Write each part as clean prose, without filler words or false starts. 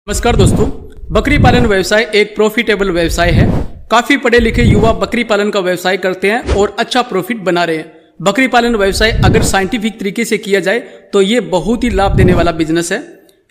नमस्कार दोस्तों, बकरी पालन व्यवसाय एक प्रॉफिटेबल व्यवसाय है। काफी पढ़े लिखे युवा बकरी पालन का व्यवसाय करते हैं और अच्छा प्रॉफिट बना रहे हैं। बकरी पालन व्यवसाय अगर साइंटिफिक तरीके से किया जाए तो ये बहुत ही लाभ देने वाला बिजनेस है।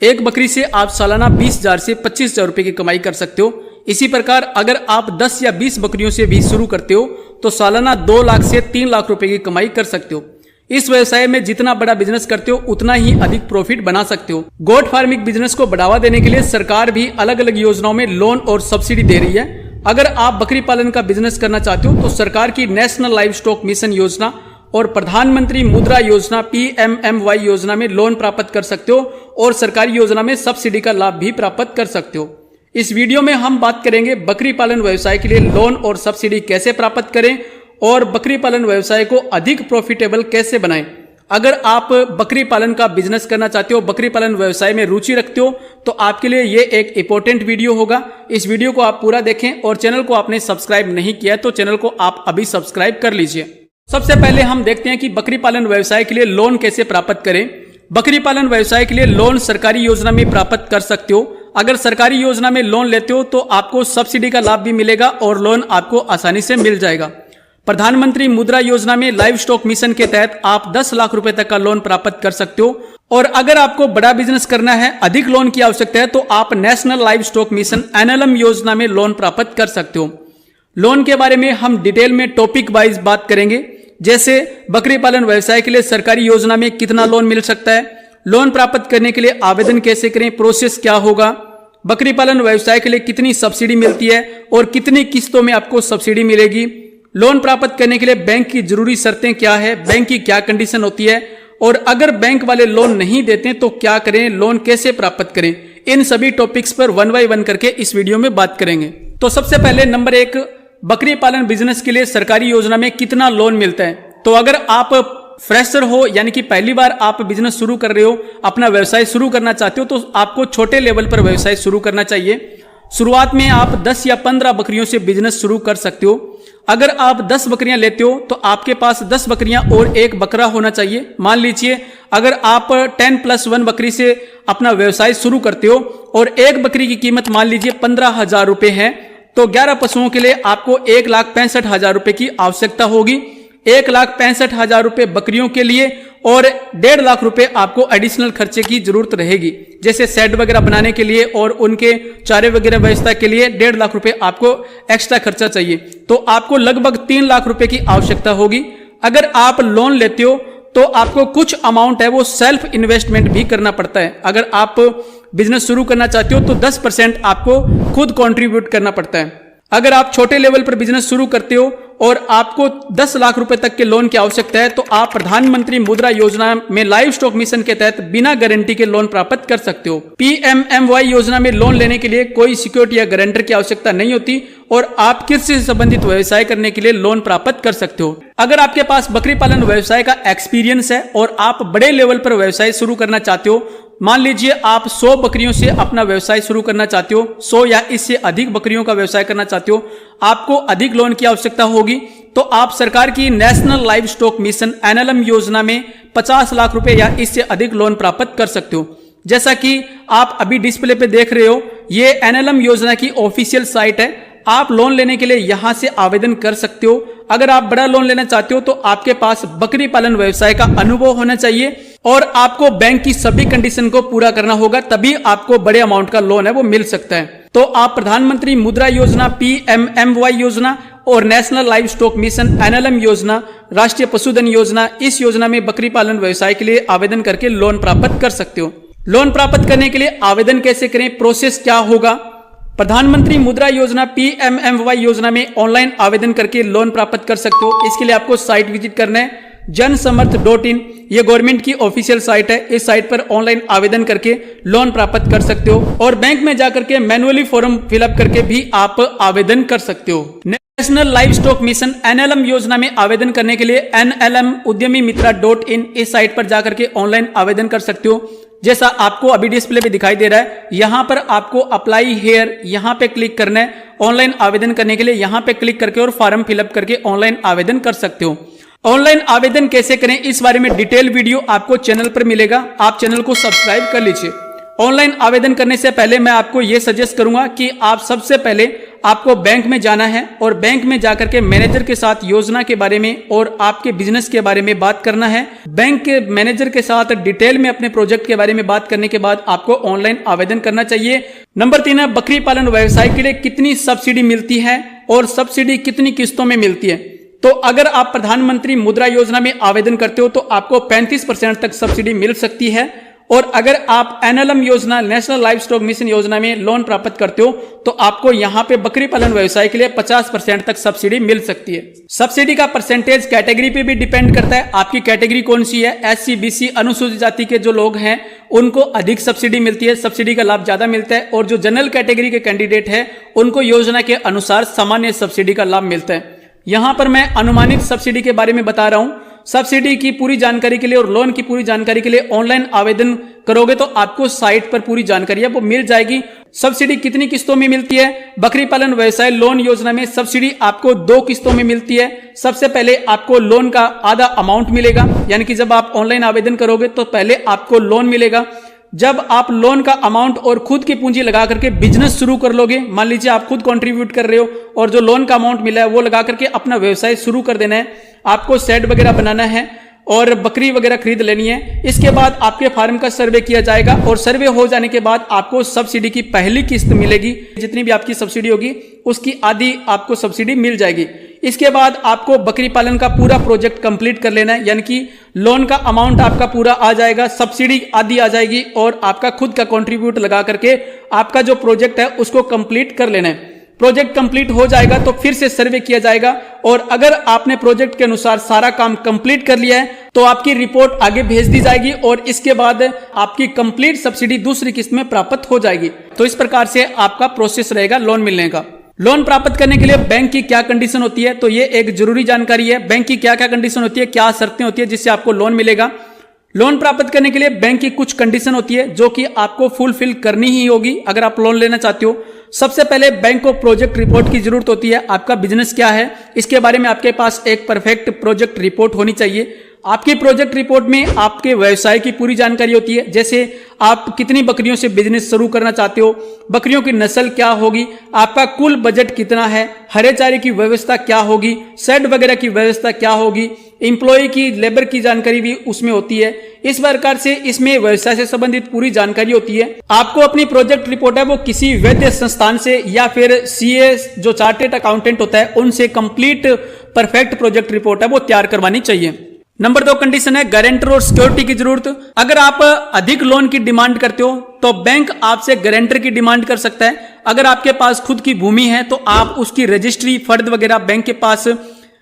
एक बकरी से आप सालाना 20,000 से 25,000 रुपए की कमाई कर सकते हो। इसी प्रकार अगर आप 10 या 20 बकरियों से भी शुरू करते हो तो सालाना 2 लाख से 3 लाख रुपए की कमाई कर सकते हो। इस व्यवसाय में जितना बड़ा बिजनेस करते हो उतना ही अधिक प्रॉफिट बना सकते हो। गोट फार्मिंग बिजनेस को बढ़ावा देने के लिए सरकार भी अलग अलग योजनाओं में लोन और सब्सिडी दे रही है। अगर आप बकरी पालन का बिजनेस करना चाहते हो तो सरकार की नेशनल लाइव स्टॉक मिशन योजना और प्रधानमंत्री मुद्रा योजना PMMY योजना में लोन प्राप्त कर सकते हो और सरकारी योजना में सब्सिडी का लाभ भी प्राप्त कर सकते हो। इस वीडियो में हम बात करेंगे बकरी पालन व्यवसाय के लिए लोन और सब्सिडी कैसे प्राप्त करें और बकरी पालन व्यवसाय को अधिक प्रॉफिटेबल कैसे बनाएं। अगर आप बकरी पालन का बिजनेस करना चाहते हो, बकरी पालन व्यवसाय में रुचि रखते हो तो आपके लिए ये एक इंपॉर्टेंट वीडियो होगा। इस वीडियो को आप पूरा देखें और चैनल को आपने सब्सक्राइब नहीं किया तो चैनल को आप अभी सब्सक्राइब कर लीजिए। सबसे पहले हम देखते हैं कि बकरी पालन व्यवसाय के लिए लोन कैसे प्राप्त करें। बकरी पालन व्यवसाय के लिए लोन सरकारी योजना में प्राप्त कर सकते हो। अगर सरकारी योजना में लोन लेते हो तो आपको सब्सिडी का लाभ भी मिलेगा और लोन आपको आसानी से मिल जाएगा। प्रधानमंत्री मुद्रा योजना में लाइव स्टॉक मिशन के तहत आप 10 लाख रुपए तक का लोन प्राप्त कर सकते हो। और अगर आपको बड़ा बिजनेस करना है, अधिक लोन की आवश्यकता है तो आप national live stock mission NLM योजना में लोन प्राप्त कर सकते हो। लोन के बारे में हम डिटेल में टॉपिक वाइज बात करेंगे, जैसे बकरी पालन व्यवसाय के लिए सरकारी योजना में कितना लोन मिल सकता है, लोन प्राप्त करने के लिए आवेदन कैसे करें, प्रोसेस क्या होगा, बकरी पालन व्यवसाय के लिए कितनी सब्सिडी मिलती है और कितनी किस्तों में आपको सब्सिडी मिलेगी, लोन प्राप्त करने के लिए बैंक की जरूरी शर्तें क्या है, बैंक की क्या कंडीशन होती है और अगर बैंक वाले लोन नहीं देते तो क्या करें, लोन कैसे प्राप्त करें। इन सभी टॉपिक्स पर 1 बाय 1 करके इस वीडियो में बात करेंगे। तो सबसे पहले नंबर 1, बकरी पालन बिजनेस के लिए सरकारी योजना में कितना लोन मिलता है। तो अगर आप फ्रेशर हो यानी कि पहली बार आप बिजनेस शुरू कर रहे हो, अपना व्यवसाय शुरू करना चाहते हो तो आपको छोटे लेवल पर व्यवसाय शुरू करना चाहिए। शुरुआत में आप 10 या 15 बकरियों से बिजनेस शुरू कर सकते हो। अगर आप 10 बकरियां लेते हो तो आपके पास 10 बकरियां और एक बकरा होना चाहिए। मान लीजिए अगर आप 10+1 बकरी से अपना व्यवसाय शुरू करते हो और एक बकरी की कीमत मान लीजिए 15,000 रुपए है तो 11 पशुओं के लिए आपको 1,65,000 रुपए की आवश्यकता होगी। 1,65,000 रुपए बकरियों के लिए और 1.5 लाख रुपए आपको एडिशनल खर्चे की जरूरत रहेगी, जैसे शेड वगैरह बनाने के लिए और उनके चारे वगैरह व्यवस्था के लिए 1.5 लाख रुपए आपको एक्स्ट्रा खर्चा चाहिए। तो आपको लगभग 3 लाख रुपए की आवश्यकता होगी। अगर आप लोन लेते हो तो आपको कुछ अमाउंट है वो सेल्फ इन्वेस्टमेंट भी करना पड़ता है। अगर आप बिजनेस शुरू करना चाहते हो तो 10% आपको खुद कंट्रीब्यूट करना पड़ता है। अगर आप छोटे लेवल पर बिजनेस शुरू करते हो और आपको 10 लाख रुपए तक के लोन की आवश्यकता है तो आप प्रधानमंत्री मुद्रा योजना में लाइव स्टॉक मिशन के तहत बिना गारंटी के लोन प्राप्त कर सकते हो। PMMY योजना में लोन लेने के लिए कोई सिक्योरिटी या गारंटर की आवश्यकता नहीं होती और आप कृषि से संबंधित व्यवसाय करने के लिए लोन प्राप्त कर सकते हो। अगर आपके पास बकरी पालन व्यवसाय का एक्सपीरियंस है और आप बड़े लेवल पर व्यवसाय शुरू करना चाहते हो, मान लीजिए आप 100 बकरियों से अपना व्यवसाय शुरू करना चाहते हो, 100 या इससे अधिक बकरियों का व्यवसाय करना चाहते हो, आपको अधिक लोन की आवश्यकता होगी तो आप सरकार की national live stock mission NLM योजना में 50 लाख रुपए या इससे अधिक लोन प्राप्त कर सकते हो। जैसा कि आप अभी डिस्प्ले पे देख रहे हो, ये NLM योजना की ऑफिशियल साइट है। आप लोन लेने के लिए यहां से आवेदन कर सकते हो। अगर आप बड़ा लोन लेना चाहते हो तो आपके पास बकरी पालन व्यवसाय का अनुभव होना चाहिए और आपको बैंक की सभी कंडीशन को पूरा करना होगा, तभी आपको बड़े अमाउंट का लोन है वो मिल सकता है। तो आप प्रधानमंत्री मुद्रा योजना PMMY योजना और national live stock mission NLM योजना, राष्ट्रीय पशुधन योजना, इस योजना में बकरी पालन व्यवसाय के लिए आवेदन करके लोन प्राप्त कर सकते हो। लोन प्राप्त करने के लिए आवेदन कैसे करें, प्रोसेस क्या होगा। प्रधानमंत्री मुद्रा योजना PMMY योजना में ऑनलाइन आवेदन करके लोन प्राप्त कर सकते हो। इसके लिए आपको साइट विजिट करना है jansamarth.in। ये गवर्नमेंट की ऑफिशियल साइट है। इस साइट पर ऑनलाइन आवेदन करके लोन प्राप्त कर सकते हो और बैंक में जाकर के मैनुअली फॉर्म फिलअप करके भी आप आवेदन कर सकते हो। National live stock mission NLM योजना में आवेदन करने के लिए NLM-udyamimitra.in इस साइट पर जाकर के ऑनलाइन आवेदन कर सकते हो। जैसा आपको अभी डिस्प्ले पे दिखाई दे रहा है, यहां पर आपको अप्लाई हेयर यहां पे क्लिक करना है। ऑनलाइन आवेदन करने के लिए यहां पे क्लिक करके और फॉर्म फिलअप करके ऑनलाइन आवेदन कर सकते हो। ऑनलाइन आवेदन कैसे करें इस बारे में डिटेल वीडियो आपको चैनल पर मिलेगा, आप चैनल को सब्सक्राइब कर लीजिए। ऑनलाइन आवेदन करने से पहले मैं आपको यह सजेस्ट करूंगा कि आप सबसे पहले आपको बैंक में जाना है और बैंक में जाकर के मैनेजर के साथ योजना के बारे में और आपके बिजनेस के बारे में बात करना है। बैंक के मैनेजर के साथ डिटेल में अपने प्रोजेक्ट के बारे में बात करने के बाद आपको ऑनलाइन आवेदन करना चाहिए। नंबर 3 है, बकरी पालन व्यवसाय के लिए कितनी सब्सिडी मिलती है और सब्सिडी कितनी किस्तों में मिलती है। तो अगर आप प्रधानमंत्री मुद्रा योजना में आवेदन करते हो तो आपको 35% तक सब्सिडी मिल सकती है, और अगर आप NLM योजना, नेशनल लाइव स्टॉक मिशन योजना में लोन प्राप्त करते हो तो आपको यहां पे बकरी पालन व्यवसाय के लिए 50% तक सब्सिडी मिल सकती है। सब्सिडी का परसेंटेज कैटेगरी पे भी डिपेंड करता है, आपकी कैटेगरी कौन सी है। SC, BC, अनुसूचित जाति के जो लोग हैं उनको अधिक सब्सिडी मिलती है, सब्सिडी का लाभ ज्यादा मिलता है, और जो जनरल कैटेगरी के कैंडिडेट है उनको योजना के अनुसार सामान्य सब्सिडी का लाभ मिलता है। यहां पर मैं अनुमानित सब्सिडी के बारे में बता रहा हूं। सब्सिडी की पूरी जानकारी के लिए और लोन की पूरी जानकारी के लिए ऑनलाइन आवेदन करोगे तो आपको साइट पर पूरी जानकारी है वो मिल जाएगी। सब्सिडी कितनी किस्तों में मिलती है। बकरी पालन व्यवसाय लोन योजना में सब्सिडी आपको 2 किस्तों में मिलती है। सबसे पहले आपको लोन का आधा अमाउंट मिलेगा, यानी कि जब आप ऑनलाइन आवेदन करोगे तो पहले आपको लोन मिलेगा। जब आप लोन का अमाउंट और खुद की पूंजी लगा करके बिजनेस शुरू कर लोगे, मान लीजिए आप खुद कंट्रीब्यूट कर रहे हो और जो लोन का अमाउंट मिला है वो लगा करके अपना व्यवसाय शुरू कर देना है। आपको शेड वगैरह बनाना है और बकरी वगैरह खरीद लेनी है। इसके बाद आपके फार्म का सर्वे किया जाएगा और सर्वे हो जाने के बाद आपको सब्सिडी की पहली किस्त मिलेगी। जितनी भी आपकी सब्सिडी होगी उसकी आधी आपको सब्सिडी मिल जाएगी। इसके बाद आपको बकरी पालन का पूरा प्रोजेक्ट कंप्लीट कर लेना है, यानी कि लोन का अमाउंट आपका पूरा आ जाएगा, सब्सिडी आधी आ जाएगी और आपका खुद का कंट्रीब्यूट लगा करके आपका जो प्रोजेक्ट है उसको कंप्लीट कर लेना है। प्रोजेक्ट कंप्लीट हो जाएगा तो फिर से सर्वे किया जाएगा, और अगर आपने प्रोजेक्ट के अनुसार सारा काम कंप्लीट कर लिया है तो आपकी रिपोर्ट आगे भेज दी जाएगी और इसके बाद आपकी कंप्लीट सब्सिडी दूसरी किस्त में प्राप्त हो जाएगी। तो इस प्रकार से आपका प्रोसेस रहेगा लोन मिलने का। लोन प्राप्त करने के लिए बैंक की क्या कंडीशन होती है, तो ये एक जरूरी जानकारी है। बैंक की क्या क्या कंडीशन होती है, क्या शर्तें होती है जिससे आपको लोन मिलेगा। लोन प्राप्त करने के लिए बैंक की कुछ कंडीशन होती है जो कि आपको फुलफिल करनी ही होगी अगर आप लोन लेना चाहते हो। सबसे पहले बैंक को प्रोजेक्ट रिपोर्ट की जरूरत होती है। आपका बिजनेस क्या है इसके बारे में आपके पास एक परफेक्ट प्रोजेक्ट रिपोर्ट होनी चाहिए। आपकी प्रोजेक्ट रिपोर्ट में आपके व्यवसाय की पूरी जानकारी होती है, जैसे आप कितनी बकरियों से बिजनेस शुरू करना चाहते हो, बकरियों की नस्ल क्या होगी, आपका कुल बजट कितना है, हरे चारे की व्यवस्था क्या होगी, शेड वगैरह की व्यवस्था क्या होगी, एम्प्लॉय की लेबर की जानकारी भी उसमें होती है। इस प्रकार से इसमें व्यवसाय से संबंधित पूरी जानकारी होती है। आपको अपनी प्रोजेक्ट रिपोर्ट है वो किसी वैध संस्थान से या फिर CA जो चार्टेड अकाउंटेंट होता है उनसे कंप्लीट परफेक्ट प्रोजेक्ट रिपोर्ट है वो तैयार करवानी चाहिए। नंबर 2 कंडीशन है गारंटर और सिक्योरिटी की जरूरत। अगर आप अधिक लोन की डिमांड करते हो तो बैंक आपसे गारंटर की डिमांड कर सकता है। अगर आपके पास खुद की भूमि है तो आप उसकी रजिस्ट्री फर्द वगैरह बैंक के पास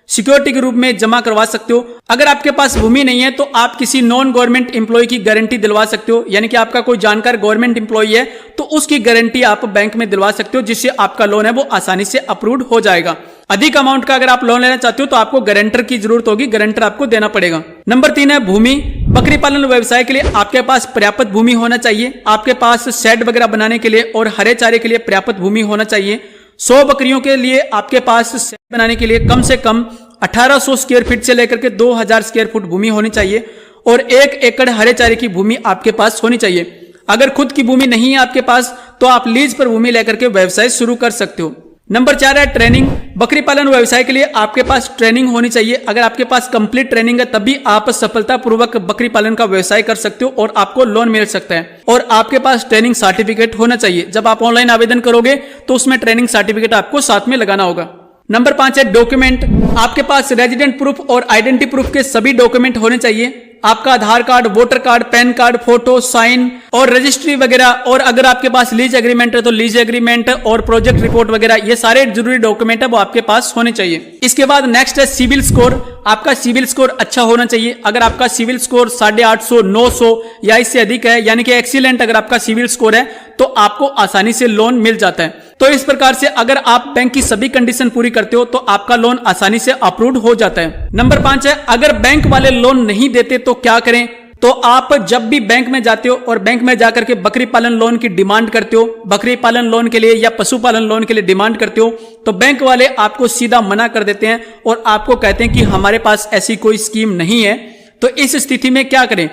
सिक्योरिटी के रूप में जमा करवा सकते हो। अगर आपके पास भूमि नहीं है तो आप किसी नॉन गवर्नमेंट एम्प्लॉय की गारंटी दिलवा सकते हो, यानी कि आपका कोई जानकार गवर्नमेंट एम्प्लॉय है तो उसकी गारंटी आप बैंक में दिलवा सकते हो, जिससे आपका लोन है वो आसानी से अप्रूव्ड हो जाएगा। अधिक अमाउंट का अगर आप लोन लेना चाहते हो तो आपको गारंटर की जरूरत होगी, गारंटर आपको देना पड़ेगा। नंबर 3 है भूमि। बकरी पालन व्यवसाय के लिए आपके पास पर्याप्त भूमि होना चाहिए। आपके पास शेड वगैरह बनाने के लिए और हरे चारे के लिए पर्याप्त भूमि होना चाहिए। 100 बकरियों के लिए आपके पास शेड बनाने के लिए कम से कम 1800 स्क्वायर फीट से लेकर के 2000 स्क्वायर फुट भूमि होनी चाहिए और 1 एकड़ हरे चारे की भूमि आपके पास होनी चाहिए। अगर खुद की भूमि नहीं है आपके पास तो आप लीज पर भूमि लेकर के व्यवसाय शुरू कर सकते हो। नंबर 4 है ट्रेनिंग। बकरी पालन व्यवसाय के लिए आपके पास ट्रेनिंग होनी चाहिए। अगर आपके पास कंप्लीट ट्रेनिंग है तभी आप सफलतापूर्वक बकरी पालन का व्यवसाय कर सकते हो और आपको लोन मिल सकता है। और आपके पास ट्रेनिंग सर्टिफिकेट होना चाहिए। जब आप ऑनलाइन आवेदन करोगे तो उसमें ट्रेनिंग सर्टिफिकेट आपको साथ में लगाना होगा। नंबर 5 है डॉक्यूमेंट। आपके पास रेजिडेंट प्रूफ और आइडेंटिटी प्रूफ के सभी डॉक्यूमेंट होने चाहिए। आपका Aadhaar card, voter card, PAN card, photo, sign और रजिस्ट्री वगैरह, और अगर आपके पास लीज एग्रीमेंट है तो लीज एग्रीमेंट और प्रोजेक्ट रिपोर्ट वगैरह, ये सारे जरूरी डॉक्यूमेंट है वो आपके पास होने चाहिए। इसके बाद नेक्स्ट है सिविल स्कोर। आपका सिविल स्कोर अच्छा होना चाहिए। अगर आपका सिविल स्कोर 850, 900 या इससे अधिक है, यानी कि एक्सीलेंट अगर आपका सिविल स्कोर है तो आपको आसानी से लोन मिल जाता है। तो इस प्रकार से अगर आप बैंक की सभी कंडीशन पूरी करते हो तो आपका लोन आसानी से अप्रूव्ड हो जाता है। नंबर 5 है अगर बैंक वाले लोन नहीं देते तो क्या करें। तो आप जब भी बैंक में जाते हो और बैंक में जाकर के बकरी पालन लोन की डिमांड करते हो, बकरी पालन लोन के लिए या पशुपालन लोन के लिए डिमांड करते हो, तो बैंक वाले आपको सीधा मना कर देते हैं और आपको कहते हैं कि हमारे पास ऐसी कोई स्कीम नहीं है। तो इस स्थिति में क्या करें।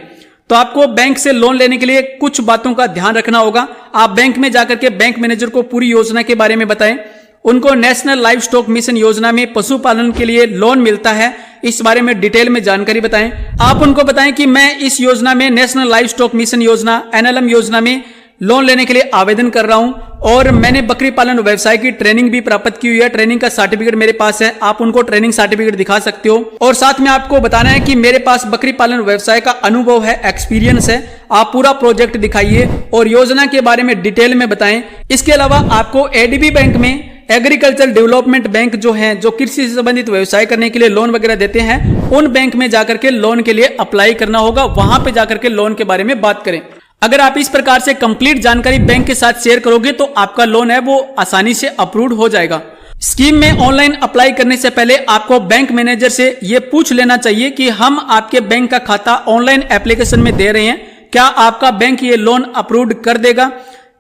तो आपको बैंक से लोन लेने के लिए कुछ बातों का ध्यान रखना होगा। आप बैंक में जाकर के बैंक मैनेजर को पूरी योजना के बारे में बताएं। उनको नेशनल लाइव स्टॉक मिशन योजना में पशुपालन के लिए लोन मिलता है, इस बारे में डिटेल में जानकारी बताएं। आप उनको बताएं कि मैं इस योजना में नेशनल लाइव स्टॉक मिशन योजना NLM योजना में लोन लेने के लिए आवेदन कर रहा हूं और मैंने बकरी पालन व्यवसाय की ट्रेनिंग भी प्राप्त की हुई है। ट्रेनिंग का सर्टिफिकेट मेरे पास है, आप उनको ट्रेनिंग सर्टिफिकेट दिखा सकते हो। और साथ में आपको बताना है कि मेरे पास बकरी पालन व्यवसाय का अनुभव है, एक्सपीरियंस है। आप पूरा प्रोजेक्ट दिखाइए और योजना के बारे में डिटेल में बताएं। इसके अलावा आपको ADB बैंक में, एग्रीकल्चर डेवलपमेंट बैंक जो है, जो कृषि से संबंधित व्यवसाय करने के लिए लोन वगैरह देते हैं, उन बैंक में जाकर के लोन के लिए अप्लाई करना होगा। वहां पे जाकर के लोन के बारे में बात करें। अगर आप इस प्रकार से कंप्लीट जानकारी बैंक के साथ शेयर करोगे तो आपका लोन है वो आसानी से अप्रूव हो जाएगा। स्कीम में ऑनलाइन अप्लाई करने से पहले आपको बैंक मैनेजर से ये पूछ लेना चाहिए कि हम आपके बैंक का खाता ऑनलाइन एप्लीकेशन में दे रहे हैं, क्या आपका बैंक ये लोन अप्रूव कर देगा।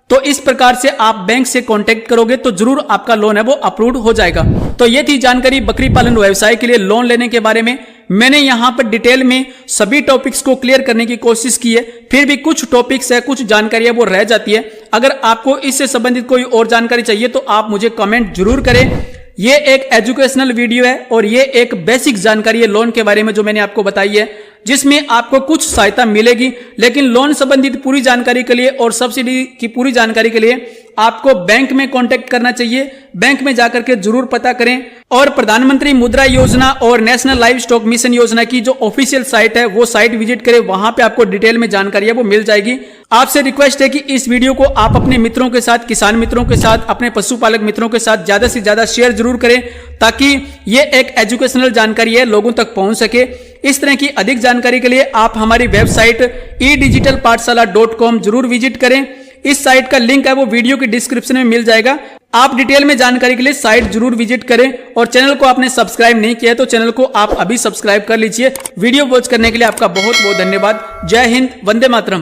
तो इस प्रकार से आप बैंक से कांटेक्ट करोगे तो जरूर आपका लोन है वो अप्रूव हो जाएगा। तो ये थी जानकारी बकरी पालन व्यवसाय के लिए लोन लेने के बारे में। मैंने यहां पर डिटेल में सभी टॉपिक्स को क्लियर करने की कोशिश की है, फिर भी कुछ टॉपिक्स है, कुछ जानकारी है वो रह जाती है। अगर आपको इससे संबंधित कोई और जानकारी चाहिए तो आप मुझे कमेंट जरूर करें। ये एक एजुकेशनल वीडियो है और ये एक बेसिक जानकारी है लोन के बारे में जो मैंने आपको बताई है, जिसमें आपको कुछ सहायता मिलेगी। लेकिन लोन संबंधित पूरी जानकारी के लिए और सब्सिडी की पूरी जानकारी के लिए आपको बैंक में कांटेक्ट करना चाहिए। बैंक में जाकर के जरूर पता करें और प्रधानमंत्री मुद्रा योजना और नेशनल लाइव स्टॉक मिशन योजना की जो ऑफिशियल साइट है वो साइट विजिट करें, वहां पे आपको डिटेल में जानकारी है वो मिल जाएगी। आपसे रिक्वेस्ट है कि इस वीडियो को आप अपने मित्रों के साथ, किसान मित्रों के साथ, अपने पशुपालक मित्रों के साथ ज्यादा से ज्यादा शेयर जरूर करें, ताकि ये एक एजुकेशनल जानकारी है लोगों तक पहुंच सके। इस तरह की अधिक जानकारी के लिए आप हमारी वेबसाइट edigitalpathshala.com जरूर विजिट करें। इस साइट का लिंक है वो वीडियो की डिस्क्रिप्शन में मिल जाएगा। आप डिटेल में जानकारी के लिए साइट जरूर विजिट करें और चैनल को आपने सब्सक्राइब नहीं किया तो चैनल को आप अभी सब्सक्राइब कर लीजिए। वीडियो वॉच करने के लिए आपका बहुत बहुत धन्यवाद। जय हिंद, वंदे मातरम।